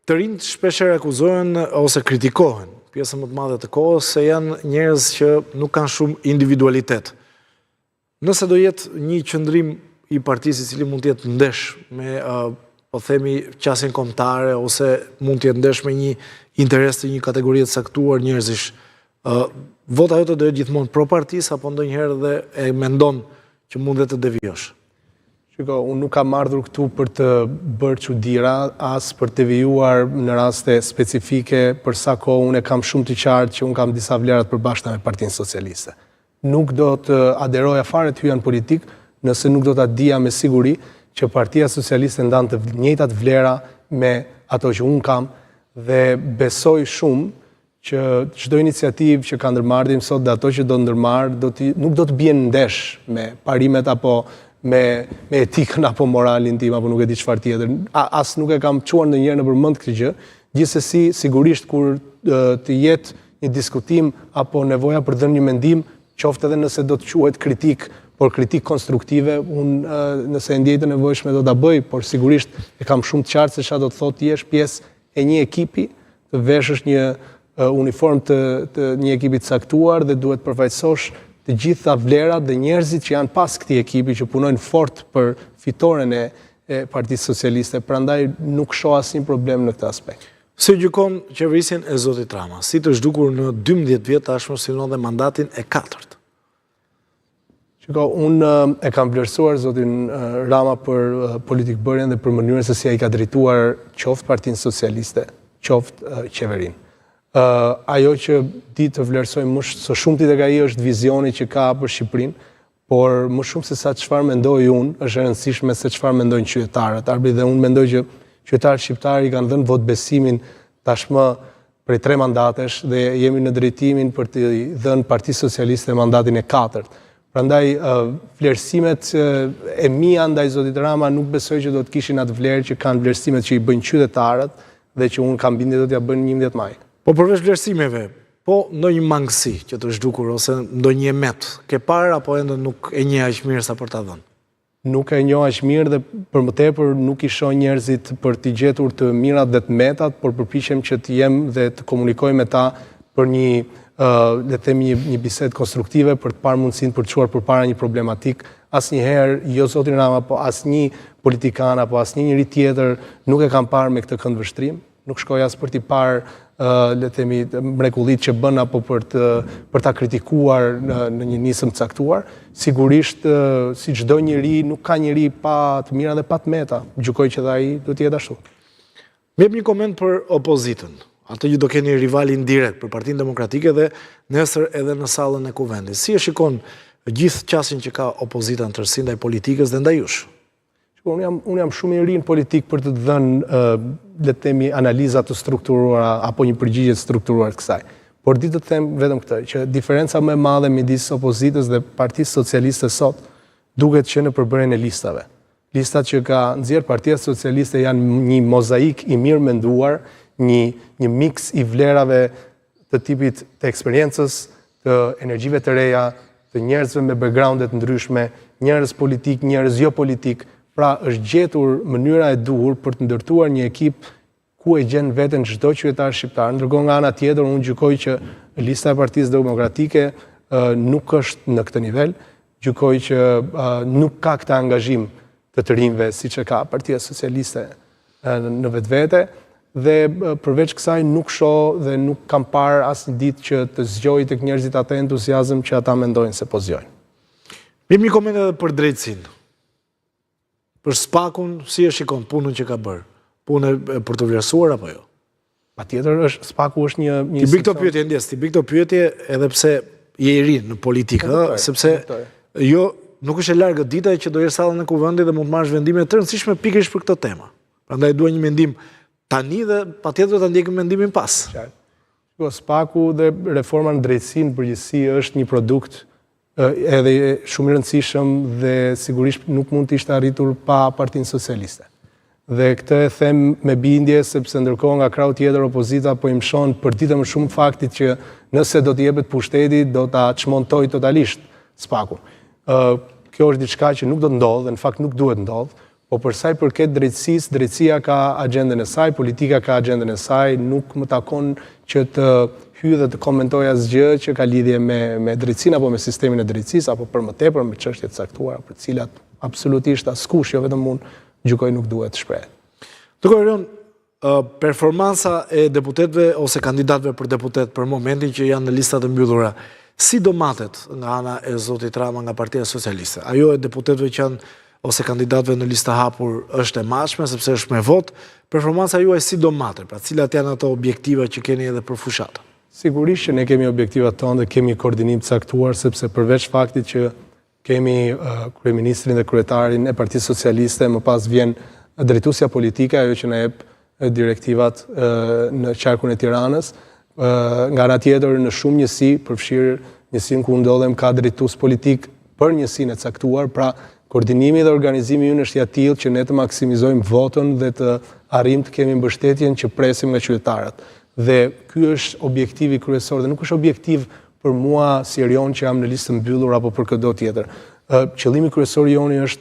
Të rinjt shpesher akuzohen ose kritikohen, pjesën më të madhe të kohës, se janë njerëz që nuk kanë shumë individualitet. Nëse do jetë një qëndrim i partisë i cili mund të jetë ndesh me, po themi, qasjen kombëtare, ose mund të jetë ndesh me një interes të një kategorie të saktuar njerëzish, vota jote do jetë gjithmonë pro partisë, apo ndonjëherë dhe e mendon që mund të devijosh? Shiko, unë nuk kam ardhur këtu për të bërë çuditëra, as për të devijuar në raste specifike, për sa kohë unë kam shumë të qartë që unë kam disa vlerat përbashkëta me Partinë Socialiste. Nuk do të aderoja fare të hyja në politikë nëse nuk do ta dija me siguri që Partia Socialiste ndan të njëjtat vlera me ato që unë kam, dhe besoj shumë që çdo iniciativë që ka ndërmarrë sot dhe ato që do ndërmarrë nuk do të bien ndesh me parimet apo me etikën apo moralin tim, apo nuk e di çfarë tjetër. As nuk e kam çuar ndonjëherë në përmend këtë gjë. Gjithsesi, sigurisht kur të jetë një diskutim apo nevoja për dhënë një mendim, qoftë edhe nëse do të quhet kritik, por kritik konstruktive, unë nëse e ndjej të nevojshme do ta bëj, por sigurisht e kam shumë të qartë se çfarë do të thotë ti jesh pjesë e një ekipi, të veshësh një uniform të një ekipi të caktuar dhe duhet përfaqësosh të gjitha vlerat dhe njerëzit që janë pas këtij ekipi, që punojnë fort për fitoren e Partisë Socialiste, prandaj nuk shoh asnjë problem në këtë aspekt. Si gjykon qeverisjen e zotit Rama, si të zhdukur në 12 vjet tashmë synonte mandatin e 4? Shiko, unë e kam vlerësuar zotin Rama për politikbërjen dhe për mënyrën se si ai ka drejtuar qoftë Partinë Socialiste, qoftë qeverinë. Ajo që di të vlerësoj më së shumti tek ai është vizioni që ka për Shqipërinë, por më shumë se sa çfarë mendoj unë, është e rëndësishme se çfarë mendojnë qytetarët. Dhe unë mendoj që qytetarët shqiptarë i kanë dhënë vot besimin tashmë prej 3 mandatesh dhe jemi në drejtimin për të dhënë Partisë Socialiste mandatin e 4. Prandaj vlerësimet e mia ndaj zotit Rama nuk besoj që do të kishin atë vlerë që kanë vlerësimet që i bëjnë qytetarët dhe që unë kam bindje do t'ja bëjnë 11 maj. Po përveç vlerësimeve, po ndonjë mangësi që të zhdukur ose ndonjë emet, ke parë apo ende nuk e njeh aq mirë sa për ta dhënë? Nuk e njoh aq mirë dhe për më tepër nuk i shoh njerëzit për t'i gjetur të mirat dhe të metat, por përpiqem që të jem dhe të komunikoj me ta për një, le të themi, një bisedë konstruktive për të parë mundësinë për të çuar përpara një problematik. Asnjëherë jo zotin Rama, po asnjë politikan apo asnjë njeri tjetër nuk e kam parë me këtë këndvështrim. Nuk shkoj as për t'i parë le të themi mrekullit që bën apo për ta kritikuar në një nisëm të caktuar. Sigurisht, si çdo njeri, nuk ka njeri pa të mira dhe pa të meta. Gjykoj që dhe ai do të jetë ashtu. Më jep një koment për opozitën. Atë që do keni rivalin direkt për Partinë Demokratike dhe nesër edhe në sallën e kuvendit. Si e shikon gjithë qasjen që ka opozita në tërësi ndaj politikës dhe ndaj jush? Unë jam shumë i ri në politikë për të dhënë, le të themi, analiza të strukturuara apo një përgjigje të strukturuar të kësaj. Por di të them vetëm këtë, që diferenca më e madhe midis opozitës dhe Partisë Socialiste sot duket që në përbërjen e listave. Listat që ka nxjerrë Partia Socialiste janë një mozaik i mirë menduar, një mix i vlerave të tipit të eksperiencës, të energjive të reja, të njerëzve me backgrounde të ndryshme, njerëz politik, njerëz jo politik. Pra është gjetur mënyra e duhur për të ndërtuar një ekip ku e gjen veten çdo qytetar shqiptar. Ndërkohë nga ana tjetër unë gjykoj që lista e Partisë Demokratike nuk është në këtë nivel, gjykoj që nuk ka këtë angazhim të rinjve siç e ka Partia Socialiste në vetvete dhe përveç kësaj nuk shoh dhe nuk kam parë asnjë ditë që të zgjojë tek njerëzit atë entuziazëm që ata mendojnë se po zgjojnë. Bëjmë një koment edhe për drejtësinë. Për SPAK-un, si e shikon punën që ka bërë? Punë për të vlerësuar apo jo? Patjetër, SPAK-u është një ti bëj këto pyetje ndjes, ti bëj këto pyetje edhe pse je i ri në politikë, sepse jo nuk është e largë dita që do jesh sallën e kuvendit dhe mund të marrësh vendime të rëndësishme pikërisht për këtë temë. Prandaj dua një mendim tani dhe patjetër do ta ndjekim mendimin pas. SPAK-u dhe reforma në drejtësi në përgjithësi është një produkt edhe shumë i rëndësishëm dhe sigurisht nuk mund të ishte arritur pa Partinë Socialiste. Dhe këtë e them me bindje sepse ndërkohë nga krau tjetër opozita po i mshon për ditë më shumë faktit që nëse do të jepet pushteti do ta çmontoj totalisht SPAK-un. Kjo është diçka që nuk do të ndodhë dhe në fakt nuk duhet ndodhë, Po për sa i përket drejtësisë, drejtësia ka agjendën e saj, politika ka agjendën e saj, nuk më takon që të hyj dhe të komentoj asgjë që ka lidhje me drejtësinë apo me sistemin e drejtësisë, apo për më tepër me çështje të caktuara, për të cilat absolutisht askush, jo vetëm unë, gjykoj nuk duhet të shprehet. Doktor Erion, performanca e deputetëve ose kandidatëve për deputet për momentin që janë në listat e mbyllura, si do matet nga ana e zotit Rama nga Partia Socialiste? Ajo e deputetëve që janë ose kandidatëve në lista hapur është e mashme, sepse është me vot, performanca juaj si do matet? Pra cilat janë ato objektiva që keni edhe për fushata? Sigurisht që ne kemi objektivat tonë dhe kemi koordinim të caktuar, sepse përveç faktit që kemi kryeministrin dhe kryetarin e Partisë Socialiste, më pas vjen drejtuesja politike, ajo që na jep direktivat në qarkun e Tiranës, nga ana tjetër në shumë njësi, përfshirë njësinë ku ndodhem ka drejtues politik për njësinë e caktuar, pra koordinimi dhe organizimi ynë është i tillë që ne të maksimizojmë votën dhe të arrijmë të kemi mbështetjen që presim nga qytetarët. Dhe ky është objektivi kryesor dhe nuk është objektiv për mua si Erion që jam në listë mbyllur apo për çdo tjetër. Qëllimi kryesor i joni është